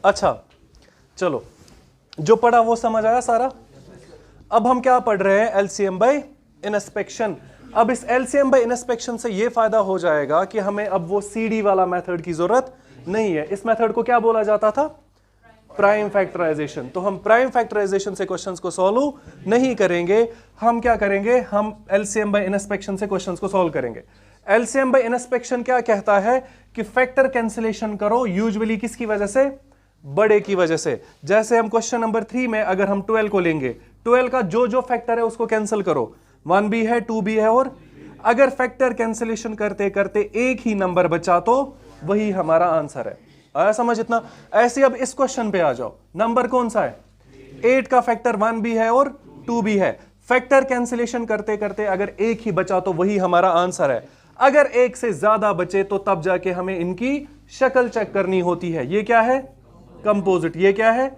अच्छा चलो, जो पढ़ा वो समझ आया सारा। अब हम क्या पढ़ रहे हैं, एलसीएम बाय इनस्पेक्शन। अब इस एलसीएम बाय इनस्पेक्शन से ये फायदा हो जाएगा कि हमें अब वो सीडी वाला मेथड की जरूरत नहीं है। इस मेथड को क्या बोला जाता था, प्राइम फैक्टराइजेशन। तो हम प्राइम फैक्टराइजेशन से क्वेश्चंस को सॉल्व नहीं करेंगे, हम क्या करेंगे, हम एलसीएम बाय इनस्पेक्शन से क्वेश्चंस को सॉल्व करेंगे। एलसीएम बाय इनस्पेक्शन क्या कहता है कि फैक्टर कैंसिलेशन करो यूजुअली किसकी वजह से, बड़े की वजह से। जैसे हम क्वेश्चन नंबर 3 में अगर हम 12 को लेंगे, 12 का जो जो फैक्टर है उसको कैंसिल करो, 1 भी है 2 भी है, और अगर फैक्टर कैंसिलेशन करते करते एक ही नंबर बचा तो वही हमारा आंसर है। आया समझ इतना। ऐसे अब इस क्वेश्चन पे आ जाओ, नंबर कौन सा है, 8 का फैक्टर 1 भी है और 2 भी है। फैक्टर कैंसिलेशन करते करते अगर एक ही बचा तो वही हमारा आंसर है। अगर एक से ज्यादा बचे तो तब जाके हमें इनकी शक्ल चेक करनी होती है। ये क्या है, कंपोजिट। ये क्या है,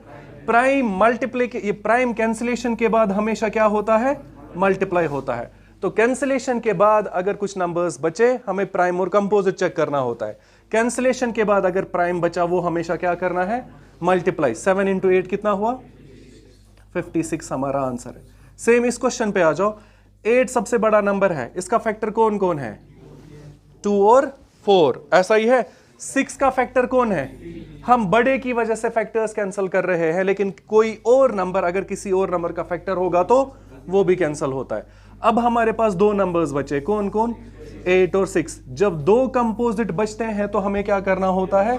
प्राइम मल्टीप्लाई। ये प्राइम कैंसिलेशन के बाद हमेशा क्या होता है, मल्टीप्लाई होता है। तो कैंसिलेशन के बाद अगर कुछ नंबर्स बचे हमें प्राइम और कंपोजिट चेक करना होता है। कैंसिलेशन के बाद अगर प्राइम बचा वो हमेशा क्या करना है, मल्टीप्लाई। 7 इंटू 8 कितना हुआ, 56 हमारा आंसर है। सेम इस क्वेश्चन पे आ जाओ, 8 सबसे बड़ा नंबर है, इसका फैक्टर कौन कौन है, 2 और 4, ऐसा ही है। 6 का फैक्टर कौन है, हम बड़े की वजह से फैक्टर्स कैंसिल कर रहे हैं, लेकिन कोई और नंबर अगर किसी और नंबर का फैक्टर होगा तो वो भी कैंसिल होता है। अब हमारे पास दो नंबर्स बचे, कौन कौन, 8 और 6। जब दो कंपोजिट बचते हैं तो हमें क्या करना होता है,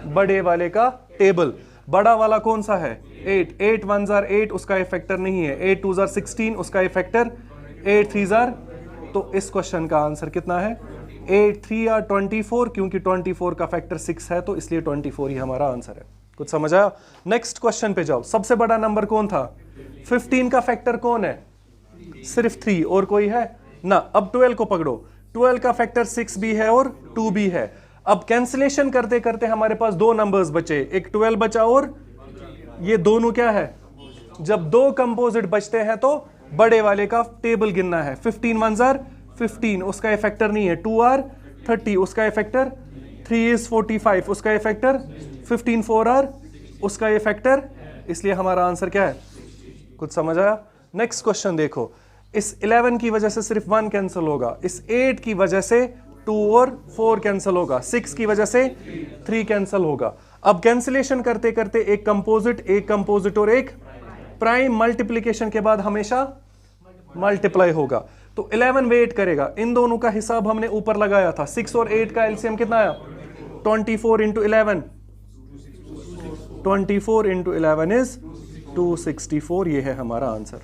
बड़े वाले का टेबल। बड़ा वाला कौन सा है, 8। 8 1 जार 8, उसका ये फैक्टर नहीं है। 8 2 जार 16, उसका ये फैक्टर। 8 3 जार, तो इस क्वेश्चन का आंसर कितना है, 8 3 या 24, क्योंकि 24 का फैक्टर 6 है तो इसलिए 24 ही हमारा आंसर है। कुछ समझ आया। नेक्स्ट क्वेश्चन पे जाओ, सबसे बड़ा नंबर कौन था, 15 का फैक्टर कौन है, सिर्फ 3, और कोई है ना। अब 12 को पकड़ो, 12 का फैक्टर 6 भी है और 2 भी है। अब कैंसिलेशन करते करते हमारे पास दो नंबर्स बचे, एक 12 बचा और ये दोनों क्या है, जब दो कंपोजिट बचते हैं तो बड़े वाले का टेबल गिनना है। 15 1 जार 15, उसका ये फैक्टर नहीं है। 2 आर 30, उसका ये फैक्टर। 3 इज 45, उसका ये फैक्टर। 15 4 आर, उसका ये फैक्टर। इसलिए हमारा आंसर क्या है, कुछ समझ आया। नेक्स्ट क्वेश्चन देखो, इस 11 की वजह से सिर्फ 1 कैंसिल होगा, इस 8 की वजह से 2 और 4 कैंसिल होगा, 6 की वजह से 3 कैंसिल होगा। अब कैंसिलेशन करते करते एक कंपोजिट और एक प्राइम मल्टीप्लिकेशन के बाद हमेशा मल्टीप्लाई होगा। तो 11 वेट करेगा, इन दोनों का हिसाब हमने ऊपर लगाया था। 6 और 8 का एलसीएम कितना आया, 24 इंटू 11, 24 इंटू 11 इज 264, ये है हमारा आंसर।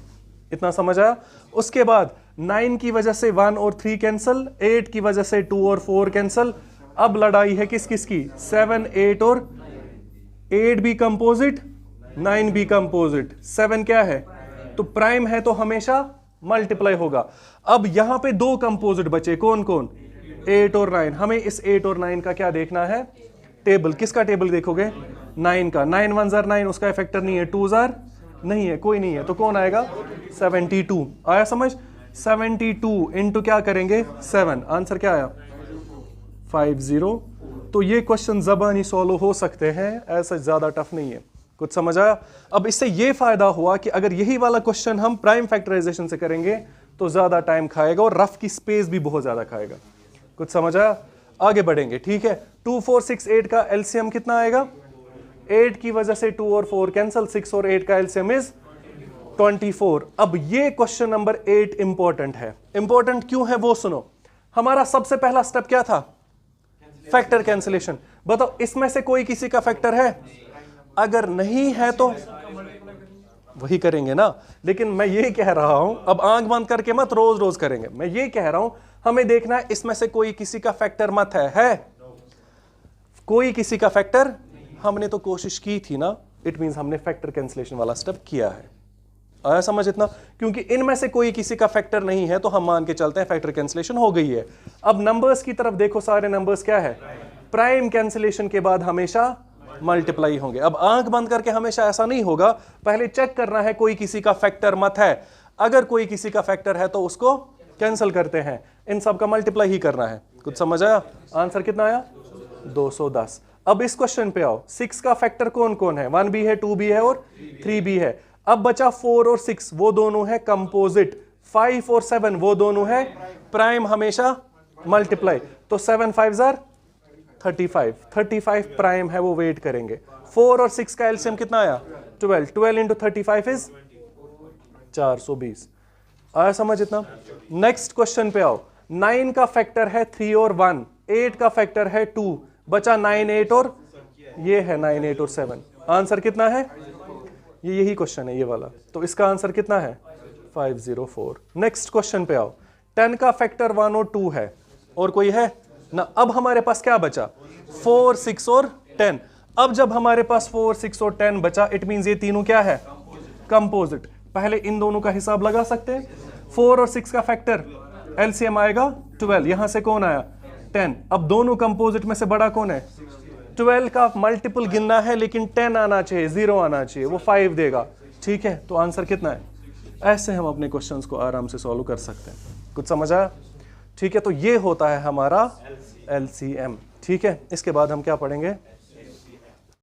इतना समझ आया। उसके बाद 9 की वजह से 1 और 3 कैंसिल, 8 की वजह से 2 और 4 कैंसिल। अब लड़ाई है किस किस की, 7 8 और 8 भी कंपोजिट, 9 भी कंपोजिट, 7 क्या है, तो प्राइम है तो हमेशा मल्टीप्लाई होगा। अब यहां पे दो कंपोजिट बचे, कौन कौन, 8 और 9। हमें इस 8 और 9 का क्या देखना है, टेबल। किसका टेबल देखोगे, 9 का। 9 1 जार 9, उसका फैक्टर नहीं है। 2 जार नहीं है, कोई नहीं है, तो कौन आएगा, 72। आया समझ। 72 इंटू क्या करेंगे, 7, आंसर क्या आया, 50। तो ये क्वेश्चन ज़बानी सॉल्व हो सकते हैं, ऐसा ज़्यादा टफ नहीं है। कुछ समझ आया। अब इससे ये फायदा हुआ कि अगर यही वाला क्वेश्चन हम प्राइम फैक्टराइजेशन से करेंगे तो ज़्यादा टाइम खाएगा और रफ की स्पेस भी बहुत ज़्यादा खाएगा। कुछ समझ आया, आगे बढ़ेंगे, ठीक है। 2 4 6 8 का एलसीएम कितना आएगा, 8 की वजह से 2 और 4 कैंसिल, 6 और 8 का एलसीएम इज 24। अब ये क्वेश्चन नंबर 8 इंपॉर्टेंट है। इंपॉर्टेंट क्यों है वो सुनो। हमारा सबसे पहला स्टेप क्या था, फैक्टर कैंसिलेशन। बताओ इसमें से कोई किसी का फैक्टर है, अगर नहीं है तो वही करेंगे ना। लेकिन मैं ये कह रहा हूं, अब आंख बंद करके मत रोज रोज करेंगे, मैं ये कह रहा हूं हमें देखना है इसमें से कोई किसी का फैक्टर मत है कोई किसी का फैक्टर, हमने तो कोशिश की थी ना, इट मींस हमने फैक्टर कैंसिलेशन वाला स्टेप किया है। आया समझ इतना। क्योंकि इनमें से कोई किसी का फैक्टर नहीं है तो हम मान के चलते हैं फैक्टर कैंसिलेशन हो गई है। अब नंबर्स की तरफ देखो, सारे नंबर्स क्या है, प्राइम कैंसिलेशन के बाद हमेशा मल्टीप्लाई होंगे। अब आंख बंद करके हमेशा ऐसा नहीं होगा, पहले चेक करना है कोई किसी का फैक्टर मत है। अगर कोई किसी का फैक्टर है तो उसको कैंसिल करते हैं, इन सब का मल्टीप्लाई ही करना है। कुछ समझ आया। आंसर कितना आया, 210। अब इस क्वेश्चन पे आओ, 6 का फैक्टर कौन कौन है? 1b है, 2b है और 3b है। अब बचा 4 और 6, वो दोनों है कंपोजिट। 5 और 7 वो दोनों है प्राइम, हमेशा मल्टीप्लाई। तो 7 5 35 प्राइम है, वो वेट करेंगे। 4 और 6 का एलसीएम कितना आया? 12। 12 इंटू 35 इज 420। आया समझ इतना? नेक्स्ट क्वेश्चन पे आओ। 9 का फैक्टर है 3 और 1, 8 का फैक्टर है 2, बचा 9 8 और ये है 9 8 और 7। आंसर कितना है? ये यही क्वेश्चन है ये वाला, तो इसका आंसर कितना है? 504। नेक्स्ट क्वेश्चन पे आओ। 10 का फैक्टर 1 और 2 है, और कोई है ना। अब हमारे पास क्या बचा? 4 6 और 10। अब जब हमारे पास 4 6 और 10 बचा, इट मींस ये तीनों क्या है? कंपोजिट। पहले इन दोनों का हिसाब लगा सकते हैं। 4 और 6 का फैक्टर एलसीएम आएगा 12, यहां से कौन आया? 10। अब दोनों कंपोजिट में से बड़ा कौन है? 12 का मल्टीपल गिनना है, लेकिन 10 आना चाहिए, 0 आना चाहिए, वो 5 देगा। ठीक है, तो आंसर कितना है? ऐसे हम अपने क्वेश्चंस को आराम से सॉल्व कर सकते हैं। कुछ समझ आया? ठीक है, तो ये होता है हमारा एलसीएम। ठीक है, इसके बाद हम क्या पढ़ेंगे?